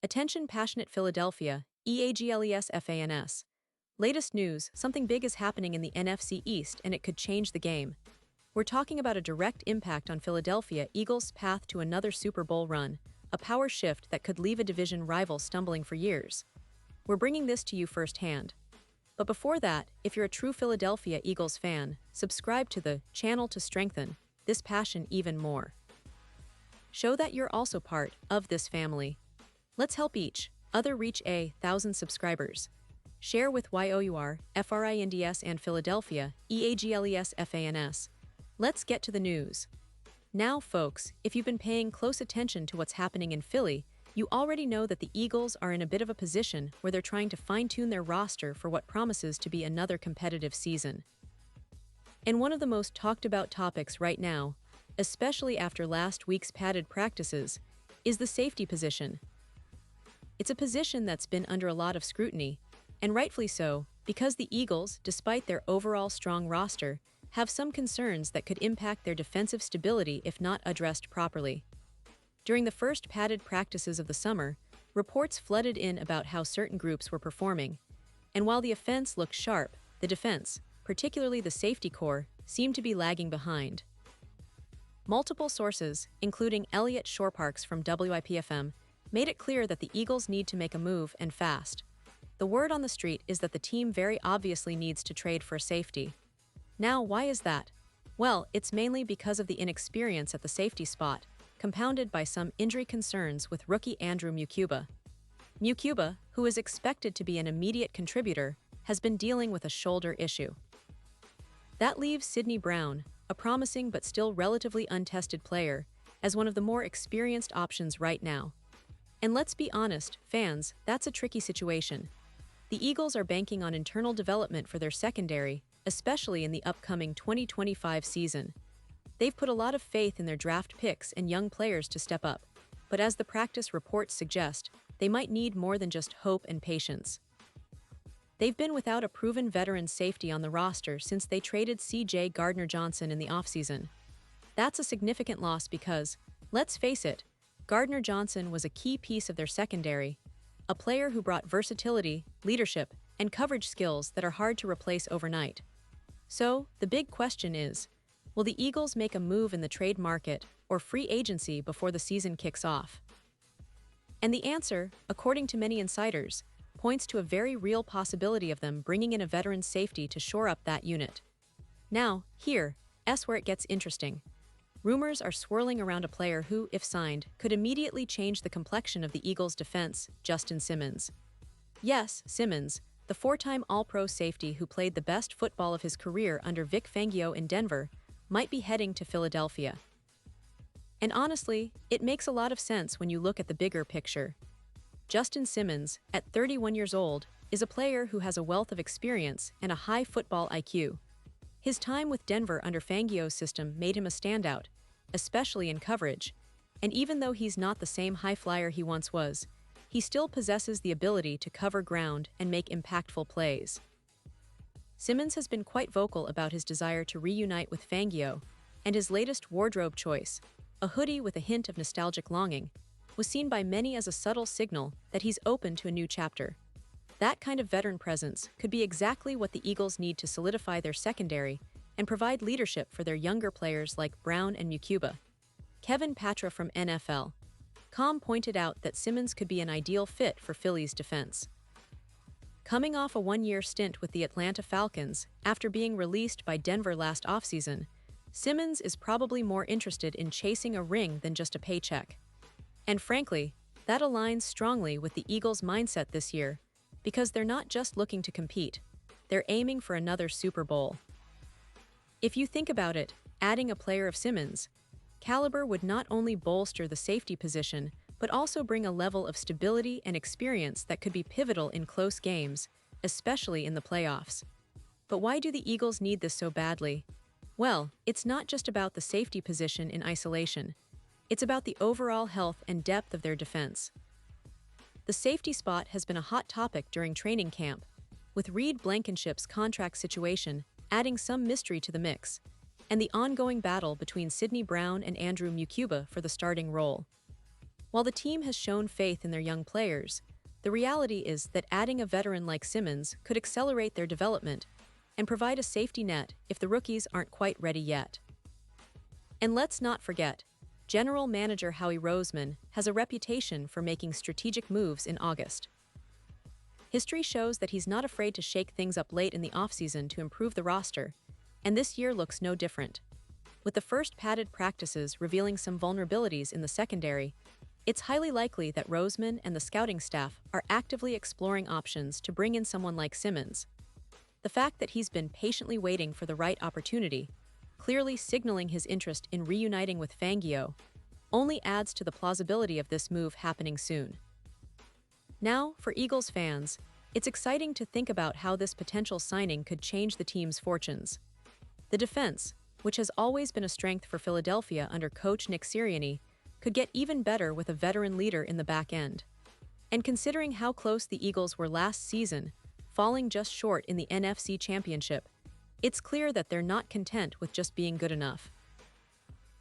Attention passionate Philadelphia, EAGLES. Latest news, something big is happening in the NFC East and it could change the game. We're talking about a direct impact on Philadelphia Eagles' path to another Super Bowl run, a power shift that could leave a division rival stumbling for years. We're bringing this to you firsthand. But before that, if you're a true Philadelphia Eagles fan, subscribe to the channel to strengthen this passion even more. Show that you're also part of this family. Let's help each other reach 1,000 subscribers. Share with YOUR, FRINDS and Philadelphia, EAGLESFANS. Let's get to the news. Now, folks, if you've been paying close attention to what's happening in Philly, you already know that the Eagles are in a bit of a position where they're trying to fine-tune their roster for what promises to be another competitive season. And one of the most talked about topics right now, especially after last week's padded practices, is the safety position. It's a position that's been under a lot of scrutiny, and rightfully so, because the Eagles, despite their overall strong roster, have some concerns that could impact their defensive stability if not addressed properly. During the first padded practices of the summer, reports flooded in about how certain groups were performing, and while the offense looked sharp, the defense, particularly the safety core, seemed to be lagging behind. Multiple sources, including Elliot Shoreparks from WIPFM, made it clear that the Eagles need to make a move and fast. The word on the street is that the team very obviously needs to trade for safety. Now, why is that? Well, it's mainly because of the inexperience at the safety spot, compounded by some injury concerns with rookie Andrew Mukuba. Mukuba, who is expected to be an immediate contributor, has been dealing with a shoulder issue. That leaves Sidney Brown, a promising but still relatively untested player, as one of the more experienced options right now. And let's be honest, fans, that's a tricky situation. The Eagles are banking on internal development for their secondary, especially in the upcoming 2025 season. They've put a lot of faith in their draft picks and young players to step up, but as the practice reports suggest, they might need more than just hope and patience. They've been without a proven veteran safety on the roster since they traded C.J. Gardner-Johnson in the offseason. That's a significant loss because, let's face it, Gardner-Johnson was a key piece of their secondary, a player who brought versatility, leadership, and coverage skills that are hard to replace overnight. So, the big question is, will the Eagles make a move in the trade market or free agency before the season kicks off? And the answer, according to many insiders, points to a very real possibility of them bringing in a veteran safety to shore up that unit. Now, here's where it gets interesting. Rumors are swirling around a player who, if signed, could immediately change the complexion of the Eagles' defense, Justin Simmons. Yes, Simmons, the four-time All-Pro safety who played the best football of his career under Vic Fangio in Denver, might be heading to Philadelphia. And honestly, it makes a lot of sense when you look at the bigger picture. Justin Simmons, at 31 years old, is a player who has a wealth of experience and a high football IQ. His time with Denver under Fangio's system made him a standout, especially in coverage, and even though he's not the same high flyer he once was, he still possesses the ability to cover ground and make impactful plays. Simmons has been quite vocal about his desire to reunite with Fangio, and his latest wardrobe choice, a hoodie with a hint of nostalgic longing, was seen by many as a subtle signal that he's open to a new chapter. That kind of veteran presence could be exactly what the Eagles need to solidify their secondary and provide leadership for their younger players like Brown and Mukuba. Kevin Patra from NFL.com pointed out that Simmons could be an ideal fit for Philly's defense. Coming off a one-year stint with the Atlanta Falcons after being released by Denver last offseason, Simmons is probably more interested in chasing a ring than just a paycheck. And frankly, that aligns strongly with the Eagles' mindset this year, because they're not just looking to compete, they're aiming for another Super Bowl. If you think about it, adding a player of Simmons' caliber would not only bolster the safety position, but also bring a level of stability and experience that could be pivotal in close games, especially in the playoffs. But why do the Eagles need this so badly? Well, it's not just about the safety position in isolation. It's about the overall health and depth of their defense. The safety spot has been a hot topic during training camp, with Reed Blankenship's contract situation adding some mystery to the mix, and the ongoing battle between Sidney Brown and Andrew Mukuba for the starting role. While the team has shown faith in their young players, the reality is that adding a veteran like Simmons could accelerate their development and provide a safety net if the rookies aren't quite ready yet. And let's not forget, General Manager Howie Roseman has a reputation for making strategic moves in August. History shows that he's not afraid to shake things up late in the offseason to improve the roster, and this year looks no different. With the first padded practices revealing some vulnerabilities in the secondary, it's highly likely that Roseman and the scouting staff are actively exploring options to bring in someone like Simmons. The fact that he's been patiently waiting for the right opportunity, clearly signaling his interest in reuniting with Fangio, only adds to the plausibility of this move happening soon. Now, for Eagles fans, it's exciting to think about how this potential signing could change the team's fortunes. The defense, which has always been a strength for Philadelphia under coach Nick Sirianni, could get even better with a veteran leader in the back end. And considering how close the Eagles were last season, falling just short in the NFC Championship, it's clear that they're not content with just being good enough.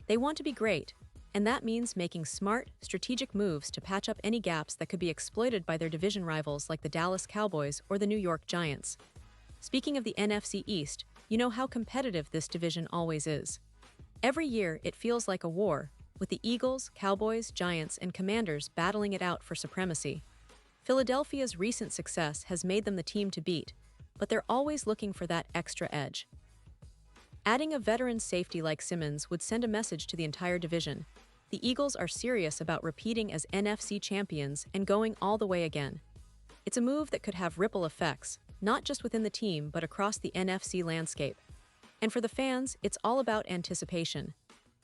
They want to be great, and that means making smart, strategic moves to patch up any gaps that could be exploited by their division rivals like the Dallas Cowboys or the New York Giants. Speaking of the NFC East, you know how competitive this division always is. Every year, it feels like a war, with the Eagles, Cowboys, Giants, and Commanders battling it out for supremacy. Philadelphia's recent success has made them the team to beat, but they're always looking for that extra edge. Adding a veteran safety like Simmons would send a message to the entire division. The Eagles are serious about repeating as NFC champions and going all the way again. It's a move that could have ripple effects, not just within the team but across the NFC landscape. And for the fans, it's all about anticipation.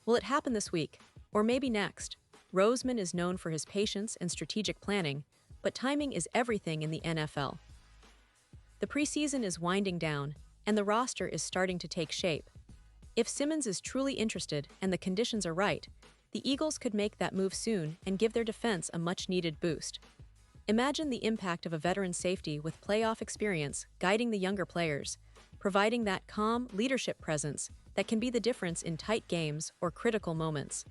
Will it happen this week? Or maybe next? Roseman is known for his patience and strategic planning, but timing is everything in the NFL. The preseason is winding down, and the roster is starting to take shape. If Simmons is truly interested and the conditions are right, the Eagles could make that move soon and give their defense a much-needed boost. Imagine the impact of a veteran safety with playoff experience guiding the younger players, providing that calm leadership presence that can be the difference in tight games or critical moments.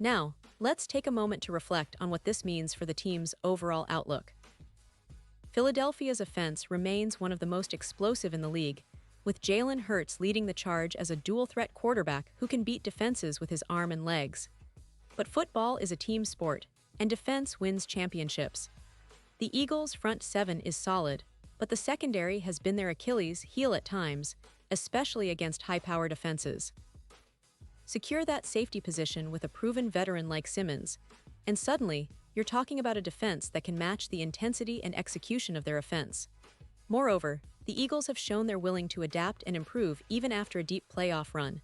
Now, let's take a moment to reflect on what this means for the team's overall outlook. Philadelphia's offense remains one of the most explosive in the league, with Jalen Hurts leading the charge as a dual-threat quarterback who can beat defenses with his arm and legs. But football is a team sport, and defense wins championships. The Eagles' front seven is solid, but the secondary has been their Achilles heel at times, especially against high-powered offenses. Secure that safety position with a proven veteran like Simmons, and suddenly, you're talking about a defense that can match the intensity and execution of their offense. Moreover, the Eagles have shown they're willing to adapt and improve even after a deep playoff run.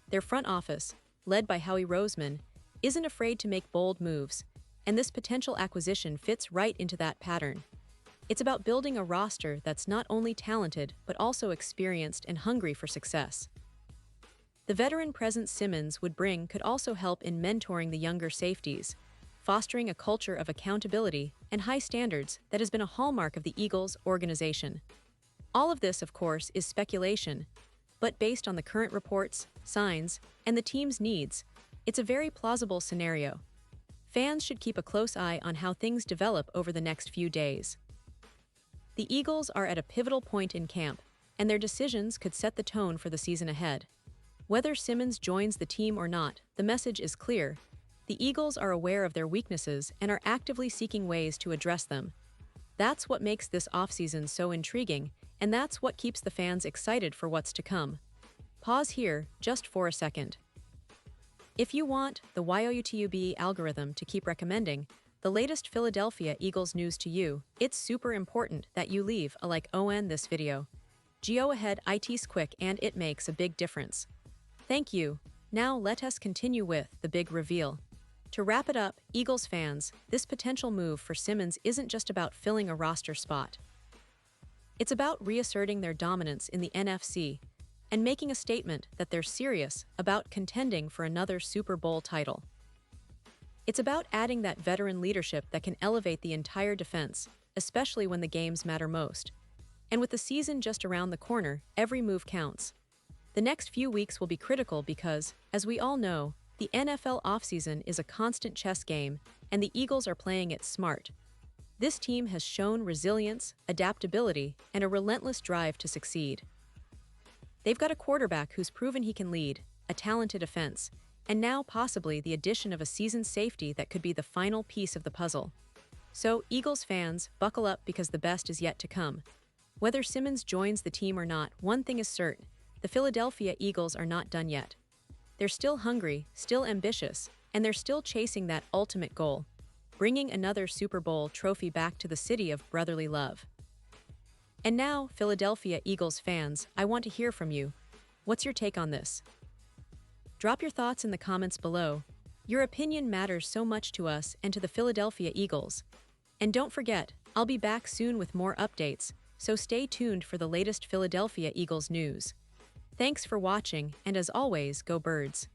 Their front office, led by Howie Roseman, isn't afraid to make bold moves, and this potential acquisition fits right into that pattern. It's about building a roster that's not only talented but also experienced and hungry for success. The veteran presence Simmons would bring could also help in mentoring the younger safeties, fostering a culture of accountability and high standards that has been a hallmark of the Eagles organization. All of this, of course, is speculation, but based on the current reports, signs, and the team's needs, it's a very plausible scenario. Fans should keep a close eye on how things develop over the next few days. The Eagles are at a pivotal point in camp, and their decisions could set the tone for the season ahead. Whether Simmons joins the team or not, the message is clear. The Eagles are aware of their weaknesses and are actively seeking ways to address them. That's what makes this offseason so intriguing, and that's what keeps the fans excited for what's to come. Pause here, just for a second. If you want the YOUTUBE algorithm to keep recommending the latest Philadelphia Eagles news to you, it's super important that you leave a like on this video. Go ahead, it's quick and it makes a big difference. Thank you. Now let us continue with the big reveal. To wrap it up, Eagles fans, this potential move for Simmons isn't just about filling a roster spot. It's about reasserting their dominance in the NFC and making a statement that they're serious about contending for another Super Bowl title. It's about adding that veteran leadership that can elevate the entire defense, especially when the games matter most. And with the season just around the corner, every move counts. The next few weeks will be critical because, as we all know, the NFL offseason is a constant chess game, and the Eagles are playing it smart. This team has shown resilience, adaptability, and a relentless drive to succeed. They've got a quarterback who's proven he can lead, a talented offense, and now possibly the addition of a seasoned safety that could be the final piece of the puzzle. So, Eagles fans, buckle up because the best is yet to come. Whether Simmons joins the team or not, one thing is certain: the Philadelphia Eagles are not done yet. They're still hungry, still ambitious, and they're still chasing that ultimate goal: bringing another Super Bowl trophy back to the city of brotherly love. And now, Philadelphia Eagles fans, I want to hear from you. What's your take on this? Drop your thoughts in the comments below. Your opinion matters so much to us and to the Philadelphia Eagles. And don't forget, I'll be back soon with more updates, so stay tuned for the latest Philadelphia Eagles news. Thanks for watching, and as always, go Birds.